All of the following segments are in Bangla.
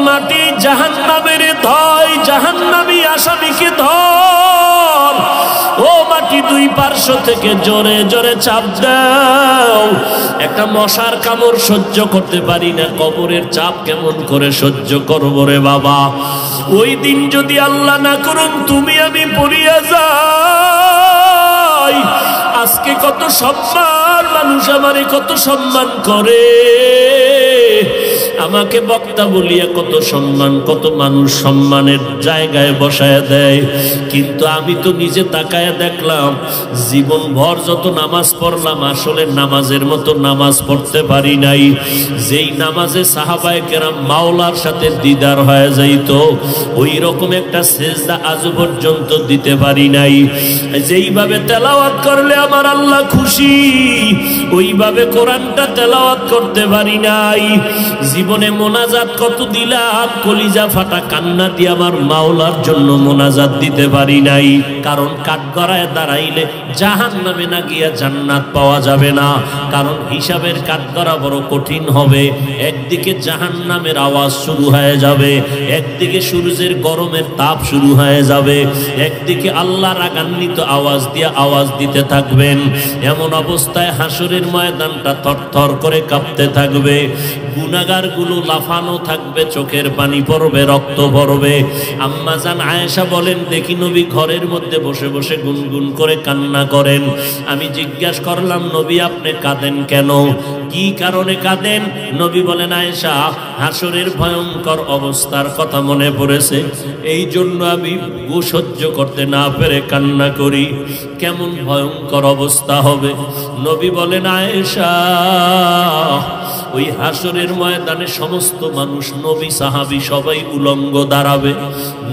মাটি জাহান্নামের ধয়, জাহান্নামী আসামিকে ধর। ও মাটি দুই পার্শ্ব থেকে জোরে জোরে চাপ দাও। একটা মশার কামড় সহ্য করতে পারি না, কবরের চাপ কেমন করে সহ্য করব রে বাবা। ওই দিন যদি আল্লাহ না করুন তুমি আমি পড়িয়া যাই, আজকে কত সম্মান, মানুষ আমারে কত সম্মান করে, আমাকে বক্তা বলিয়া কত সম্মান, কত মানুষ সম্মানের জায়গায় বসায় দেয়। কিন্তু আমি তো নিজে তাকায়া দেখলাম জীবন ভর যত নামাজ পড়লাম আসলে নামাজের মতো নামাজ পড়তে পারি নাই। যেই নামাজে সাহাবায়ে কেরাম মাওলার সাথে দিদার হয়ে যাইত, ওই রকম একটা সেজদা আজ পর্যন্ত দিতে পারি নাই। যেইভাবে তেলাওয়াত করলে আমার আল্লাহ খুশি, ওইভাবে কোরআনটা তেলাওয়াত করতে পারি নাই। জীবনে মোনাজাত কত দিলাম, কলিজা ফাটা কান্না দিয়ে আমার মাওলার জন্য মোনাজাত দিতে পারি নাই। কারণ কাঠগড়ায় দাঁড়াইলে জাহান্নামে না গিয়া জান্নাত পাওয়া যাবে না। কারণ হিসাবের কাঠগড়া বড় কঠিন হবে। একদিকে জাহান্নামের আওয়াজ শুরু হয়ে যাবে, একদিকে সূর্যের গরমের তাপ শুরু হয়ে যাবে, একদিকে আল্লাহ রাগান্বিত আওয়াজ দিয়ে আওয়াজ দিতে থাকবেন। এমন অবস্থায় হাসরের ময়দানটা থরথর করে কাঁপতে থাকবে, গুনাহগার গুলো লাফানো থাকবে, চোখের পানি পড়বে, রক্ত পড়বে। আম্মা জান আয়েশা বলেন, দেখি নবী ঘরের মধ্যে বসে বসে গুনগুন করে কান্না করেন। আমি জিজ্ঞাসা করলাম, নবী আপনি কাঁদেন কেন, কি কারণে কাঁদেন? নবী বলেন, আয়েশা হাসরের ভয়ঙ্কর অবস্থার কথা মনে পড়েছে, এই জন্য আমি সহ্য করতে না পেরে কান্না করি। কেমন ভয়ঙ্কর অবস্থা হবে? নবী বলেন, আয়েশা ওই হাসরের ময়দানে সমস্ত মানুষ, নবী সাহাবী সবাই উলঙ্গ দাঁড়াবে,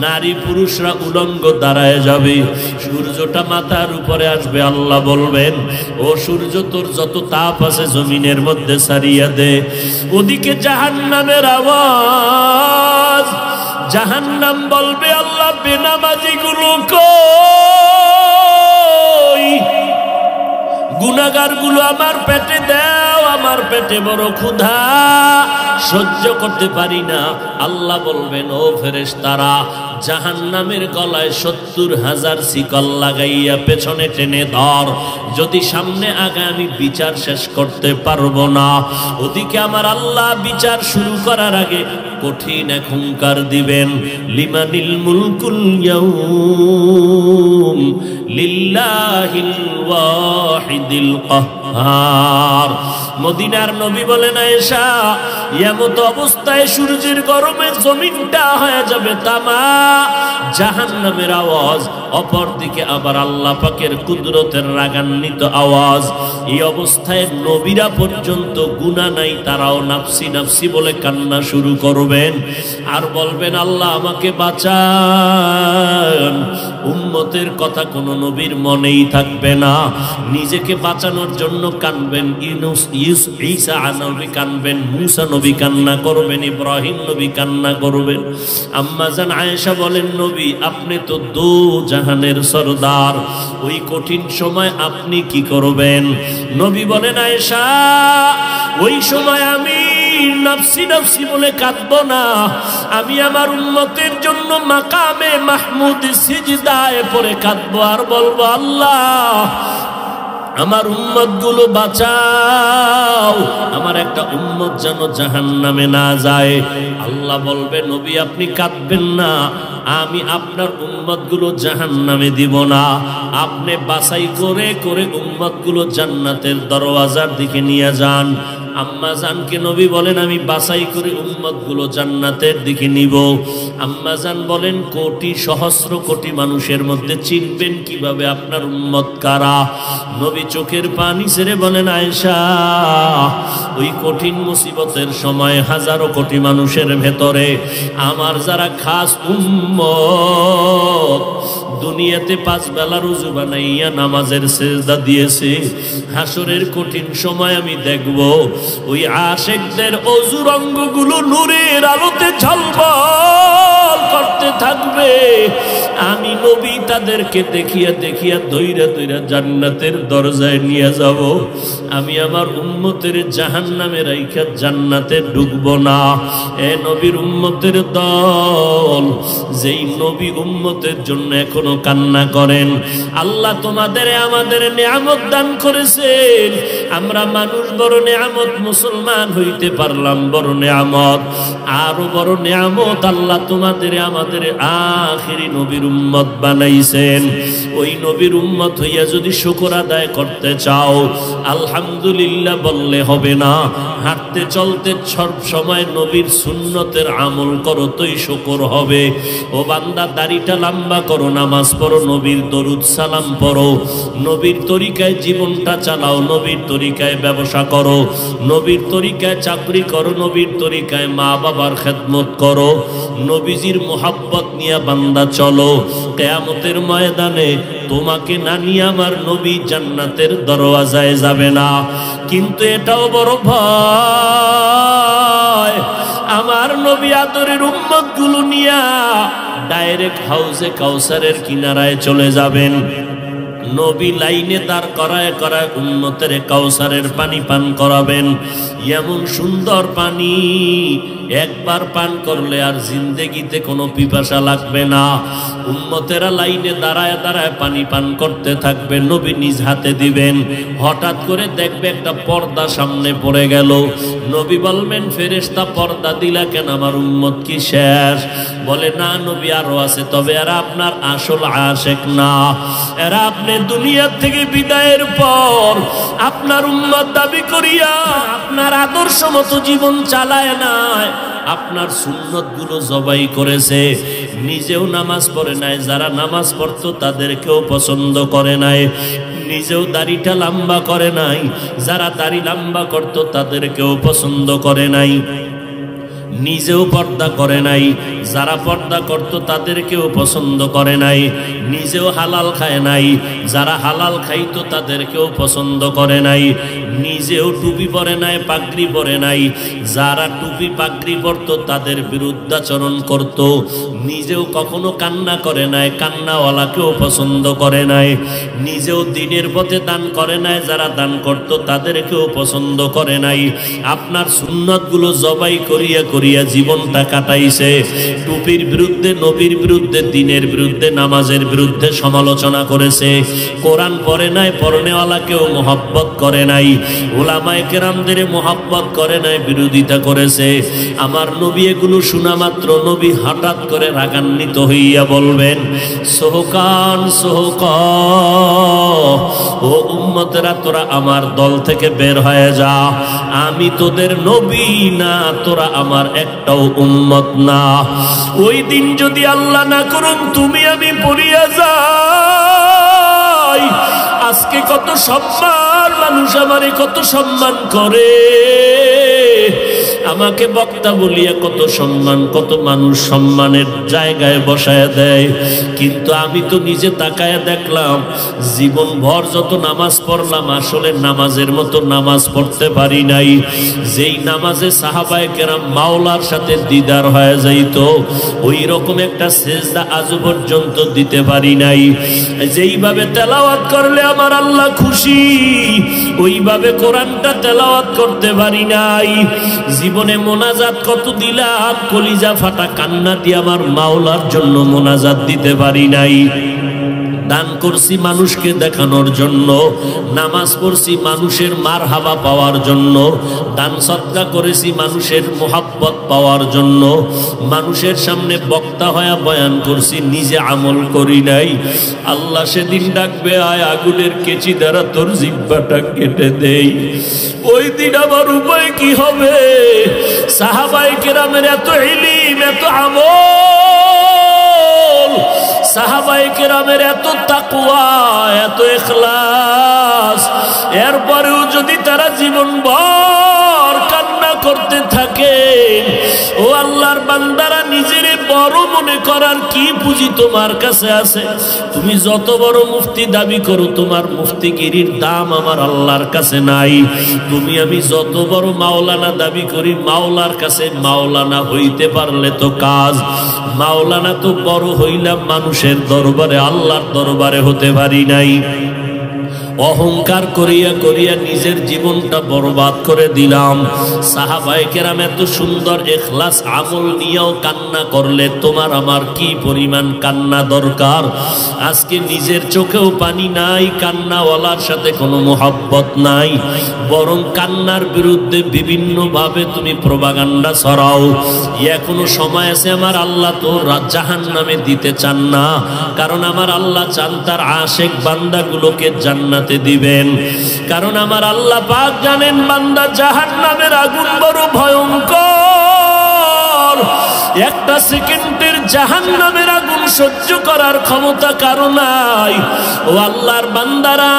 নারী পুরুষরা উলঙ্গ দাঁড়ায় যাবে। সূর্যটা মাথার উপরে আসবে, আল্লাহ বলবেন, ও সূর্য তোর যত তাপ আছে জমিনের মধ্যে ছাড়িয়া দে। ওদিকে জাহান্নামের আওয়াজ, জাহান্নাম বলবে, আল্লাহ বেনামাজি গুলো কই, গুনাহগার গুলো আমার পেটে দাও, আমার পেটে বড় ক্ষুধা, সহ্য করতে পারি না। আল্লাহ বলবেন, ও ফেরেশতারা জাহান্নামের গলায় ৭০,০০০ শিকল লাগাইয়া পেছনে টেনে ধর, যদি সামনে আগে আমি বিচার শেষ করতে পারবো না। ওদিকে আমার আল্লাহ বিচার শুরু করার আগে কঠিন এক হুঙ্কার দিবেন, লিমানিল মুলকুল ইয়াউম লিল্লাহিল ওয়াহিদিল কাহ্হার। মদিনার নবী বলেন, আয়েশা এমত অবস্থায় সূর্যের গরমে জমিনটা হয়ে যাবে তামা, জাহান্নামের আওয়াজ, অপরদিকে আবার আল্লাহ পাকের কুদরতের রাগান্বিত আওয়াজ। এই অবস্থায় নবীরা পর্যন্ত গুনাহ নাই, তারাও নাফসি নাফসি বলে কান্না শুরু করবেন আর বলবেন, আল্লাহ আমাকে বাঁচান। উম্মতের কথা কোনো নবীর মনেই থাকবে না, নিজেকে বাঁচানোর জন্য কানবেন। ঈসা নবী কানবেন, মুসা নবী কান্না করবেন, ইব্রাহিম নবী কান্না করবেন। আম্মা জান আয়েশা বলেন, নবী আপনি তো দো জাহানের সরদার, ওই কঠিন সময় আপনি কি করবেন? নবী বলেন, আয়েশা ওই সময় আমি নাফসি নাফসি বলে কাঁদবো না, আমি আমার উম্মতের জন্য মাকামে মাহমুদ সিজদায় পড়ে কাঁদবো আর বলবো, আল্লাহ আমার উম্মত গুলো বাঁচাও, আমার একটা উম্মত যেন জাহান্নামে না যায়। আল্লাহ বলবে, নবী আপনি কাঁদবেন না, আমি আপনার উম্মত গুলো জাহান্নামে দিব না, আপনি বাছাই করে করে উম্মত গুলো জান্নাতের দরওয়াজার দিকে নিয়ে যান। আম্মা জানকে নবী বলেন, আমি বাছাই করে উম্মত গুলো জান্নাতের দিকে নিব। আম্মা জান বলেন, কোটি সহস্র কোটি মানুষের মধ্যে চিনবেন কিভাবে আপনার উম্মত কারা? নবী চোখের পানি ছেড়ে বলেন, আয়েশা ওই কঠিন মুসিবতের সময় হাজারো কোটি মানুষের ভেতরে আমার যারা খাস উম্মত, দুনিয়াতে 5 বেলা রুজু বানাইয়া নামাজের সেজদা দিয়েছে, হাসরের কঠিন সময় আমি দেখব ওই আশিকদের অজুর অঙ্গগুলো নূরের আলোতে ঝলমল করতে থাকবে। আমি নবী তাদেরকে দেখিয়া দেখিয়া দইরা দইরা জান্নাতের দরজায় নিয়ে যাব। আমি আমার উম্মতের জাহান্নামে রাইখা জান্নাতে ঢুকবো না। এ নবীর উম্মতের দল, যেই নবী উম্মতের জন্য এখনো কান্না করেন, আল্লাহ তোমাদের আমাদের নিয়ামত দান করেছেন। আমরা মানুষ বড় নিয়ামত, মুসলমান হইতে পারলাম বড় নিয়ামত। আরো বড় নিয়ামত আল্লাহ তোমাদের আমাদের আখিরি নবীর উম্মত বানাইছেন। ওই নবীর উম্মত হইয়া যদি শুকর আদায় করতে চাও, আলহামদুলিল্লাহ বললে হবে না। হাঁটতে চলতে সব সময় নবীর সুন্নতের আমল করো, তোই শুকর হবে। ও বান্দা, দাড়িটা লম্বা করো, নামাজ পড়ো, নবীর দরুদ সালাম পড়ো, নবীর তরিকায় জীবনটা চালাও, নবীর তরিকায় ব্যবসা করো, নবীর তরিকায় চাকরি করো, নবীর তরিকায় মা বাবার খেদমত করো, নবীজির মোহাব্বত নিয়ে বান্দা চলো। কিয়ামতের ময়দানে তোমাকে না নিয়ে আমার নবী জান্নাতের দরওয়াজায় যাবে না। কিন্তু এটাও বড় ভয়, আমার নবী আদরের উম্মত গুলো নিয়া ডাইরেক্ট হাউজে কাউসারের কিনারায় চলে যাবেন। নবী লাইনে দাঁড় করায় করায় উম্মতের কাউসারের পানি পান করাবেন। এমন সুন্দর পানি, একবার পান করলে আর জিন্দেগিতে কোনো পিপাসা লাগবে না। উম্মতেরা লাইনে দাঁড়ায় দাঁড়ায় পানি পান করতে থাকবে, নবী নিজ হাতে দিবেন। হঠাৎ করে দেখবে একটা পর্দা সামনে পড়ে গেল। নবী বলবেন, ফেরেশতা পর্দা দিলা কেন, আমার উম্মত কি শেষ? বলে, না নবী আরো আছে, তবে এরা আপনার আসল আশেক না। এরা আপনি দুনিয়া থেকে বিদায়ের পর আপনার উম্মত দাবি করিয়া আপনার আদর্শ মতো জীবন চালায় নাই, আপনার সুন্নত গুলো জবাই করেছে। নিজেও নামাজ পড়ে নাই, যারা নামাজ পড়তো তাদেরকেও পছন্দ করে নাই। নিজেও দাড়িটা লম্বা করে নাই, যারা দাড়ি লম্বা করতো তাদেরকেও পছন্দ করে নাই। নিজেও পর্দা করে নাই, যারা পর্দা করত তাদেরকেও পছন্দ করে নাই। নিজেও হালাল খায় নাই, যারা হালাল খাইতো তাদেরকেও পছন্দ করে নাই। নিজেও টুপি পরে নাই, পাগড়ি পরে নাই, যারা টুপি পাগড়ি পরতো তাদের বিরুদ্ধাচরণ করত। নিজেও কখনো কান্না করে নাই, কান্নাওয়ালাকেও পছন্দ করে নাই। নিজেও দিনের পথে দান করে নাই, যারা দান করত তাদেরকেও পছন্দ করে নাই। আপনার সুন্নতগুলো জবাই করিয়া করিয়া জীবনটা কাটাইছে। টুপির বিরুদ্ধে, নবীর বিরুদ্ধে, দিনের বিরুদ্ধে, নামাজের বিরুদ্ধে সমালোচনা করেছে। কোরআন পড়ে নাই, পড়নেওয়ালাকেও মোহাব্বত করে নাই, উলামায়ে কেরামদের মোহাব্বত করে নাই, বিরোধিতা করেছে। আমার নবী এগুলো শোনা মাত্র নবী হঠাৎ করে রাগান্বিত হইয়া বলবেন, সোহকান সোহক, ও উম্মতেরা তোরা আমার দল থেকে বের হয়ে যা। আমি তোদের নবী না, তোরা আমার একটাও উম্মত না। ওই দিন যদি আল্লাহ না করুন তুমি আমি পড়িয়া যাই, আজকে কত সম্মান, মানুষ আমারে কত সম্মান করে, আমাকে বক্তা বলিয়া কত সম্মান, কত মানুষ সম্মানের জায়গায় বসায় দেয়। কিন্তু আমি তো নিজে তাকায়া দেখলাম, জীবন ভর যত নামাজ পড়লাম, আসলে নামাজের মতো নামাজ পড়তে পারি নাই। যেই নামাজে সাহাবায়ে কেরাম মাওলার সাথে দিদার হয়ে যাইত, ওই রকম একটা সেজদা আজ পর্যন্ত দিতে পারি নাই। যেইভাবে তেলাওয়াত করলে আমার আল্লাহ খুশি, ওইভাবে কোরআনটা তেলাওয়াত করতে পারি নাই। জীবনে মোনাজাত কত দিলাম, কলিজা ফাটা কান্না দিয়ে আমার মাওলার জন্য মোনাজাত দিতে পারি নাই। দান করছি মানুষকে দেখানোর জন্য, নামাজ পড়ছি মানুষের মারহাবা পাওয়ার জন্য, দান সদকা করেছি মানুষের মোহাব্বত পাওয়ার জন্য, মানুষের সামনে বক্তা হয়ে বয়ান করছি, নিজে আমল করি নাই। আল্লাহ সেদিন ডাকবে, আয় আগুনের কেচি দ্বারা তোর জিহ্বাটা কেটে দেই। ওই দিন আমার উপায় কি হবে? সাহাবায়ে কেরামের এত ইলম, এত আমল, সাহাবায়ে কেরামের এত তাকওয়া, এত ইখলাস, এরপরেও যদি তারা জীবনভর কান্না করতে থাকে, ও আল্লাহর বান্দারা, নিজেরে বড় মনে করার কি পুঁজি তোমার কাছে আছে? তুমি যত বড় মুফতি দাবি করো, তোমার মুফতিগিরির দাম আমার আল্লাহর কাছে নাই। তুমি আমি যত বড় মাওলানা দাবি করি, মাওলার কাছে মাওলানা হইতে পারলে তো কাজ, মাওলানা তো বড় হইলাম মানুষের দরবারে, আল্লাহর দরবারে হতে পারি নাই। অহংকার করিয়া করিয়া নিজের জীবনটা বরবাদ করে দিলাম। সাহাবায়ে কেরাম এত সুন্দর ইখলাস আমল নিয়েও কান্না করলে তোমার আমার কি পরিমাণ কান্না দরকার। আজকে নিজের চোখেও পানি নাই, কান্নাওয়ালার সাথে কোনো মোহাব্বত নাই, বরং কান্নার বিরুদ্ধে বিভিন্নভাবে তুমি প্রপাগান্ডা ছড়াও। এখনো সময় আছে, আমার আল্লাহ তো জাহান্নামে দিতে চান না, কারণ আমার আল্লাহ চান তার আশেক বান্দাগুলোকে জান্নাত দিবেন। কারণ আমার আল্লাহ পাক জানেন বান্দা জাহান্নামের আগুন বড় ভয়ঙ্কর। একটা সেকেন্ডের জাহান্নামের আগুন সহ্য করার ক্ষমতা কারো নাই। ও আল্লাহর বান্দারা,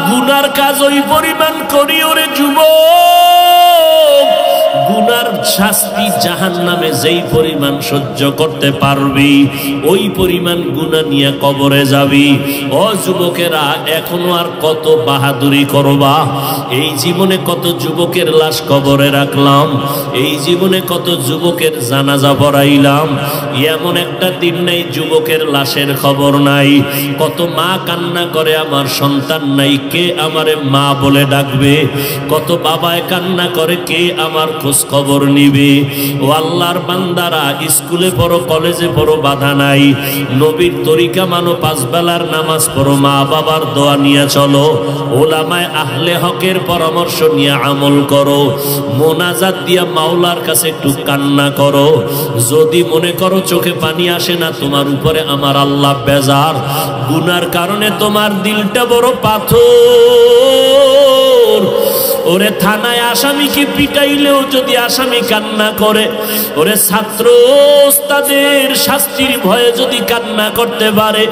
গুনার কাজ ওই পরিমাণ করি ওরে যুবক, গুনার শাস্তি জাহান্নামে যেই পরিমাণ সহ্য করতে পারবি ওই পরিমাণ গুনাহ নিয়ে কবরে যাবি। ও যুবকেরা, এখনো আর কত বাহাদুরি করবা? এই জীবনে কত যুবকের লাশ কবরে রাখলাম, এই জীবনে কত যুবকের জানাজা পড়াইলাম, এমন একটা দিন নাই যুবকের লাশের খবর নাই। কত মা কান্না করে আমার সন্তান নাই, কে আমারে মা বলে ডাকবে? কত বাবায় কান্না করে, কে আমার খোঁজ খবর নিবে? ও আল্লাহর বান্দারা, স্কুলে পড়ো কলেজে পড়ো বাধা নাই, নবীর তরিকা মানো, পাঁচ বেলার নামাজ পড়ো, মা বাবার দোয়া নিয়ে চলো, ওলামায়ে আহলে হকের পরামর্শ নিয়ে আমল করো, মোনাজাত দিয়া মাওলার কাছে একটু কান্না করো। যদি মনে করো চোখে পানি আসে না, তোমার উপরে আমার আল্লাহ বেজার, গুনার কারণে তোমার দিলটা বড় পাথর। ওরে থানায় আসামিকে পিটাইলেও যদি আসামি কান্না করে, ওরে ছাত্র ওস্তাদের শাস্তির ভয়ে যদি কান্না করতে পারে,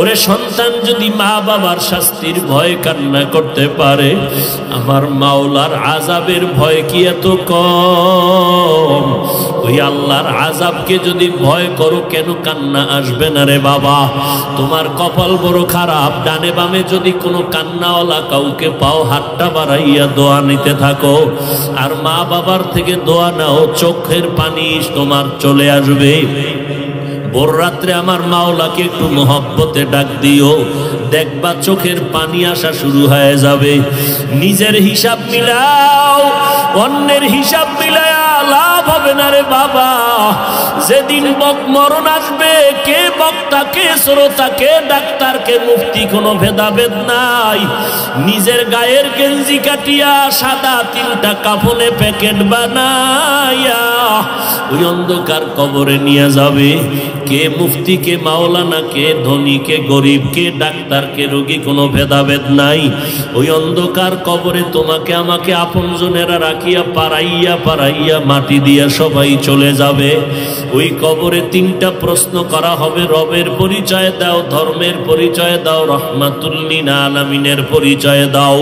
ওরে সন্তান যদি মা বাবার শাস্তির ভয়ে কান্না করতে পারে, আমার মাওলার আযাবের ভয় কি এত কম? ওই আল্লাহর আযাবকে যদি ভয় করো, কেন কান্না আসবে না রে বাবা? তোমার কপাল বড় খারাপ, ডানে বামে যদি কোনো কান্নাওয়ালা কাউকে পাও, হাতটা বাড়াইয়া দোয়া নিতে থাকো, আর মা বাবার থেকে দোয়া নাও, চোখের পানি তোমার চলে আসবে। ভোর রাত্রে আমার মাওলাকে একটু মহব্বতে ডাক দিও, দেখবা চোখের পানি আসা শুরু হয়ে যাবে। নিজের হিসাব মিলাও, অন্যের হিসাব মিলায়া লাভ হবে না রে বাবা। যেদিন মরণ আসবে, কে বক্তা, কে শ্রোতা, কে ডাক্তার, কে মুফতি, কোনো ভেদাভেদ নাই। নিজের গায়ের গেঞ্জি কাটিয়া সাদা তিনটা কাফনে প্যাকেট বানাইয়া ওই অন্ধকার কবরে নিয়ে যাবে। কে মুফতি, কে মাওলানা, কে ধনী, কে গরিব, কে ডাক্তার, কে রোগী, কোনো ভেদাভেদ নাই। ওই অন্ধকার কবরে তোমাকে আমাকে আপনজনেরা রাখিয়া পাড়াইয়া পাড়াইয়া মাটি দিয়া সবাই চলে যাবে। ওই কবরে তিনটা প্রশ্ন করা হবে, রবের পরিচয় দাও, ধর্মের পরিচয় দাও, রহমাতুল লিল আলামিনের পরিচয় দাও।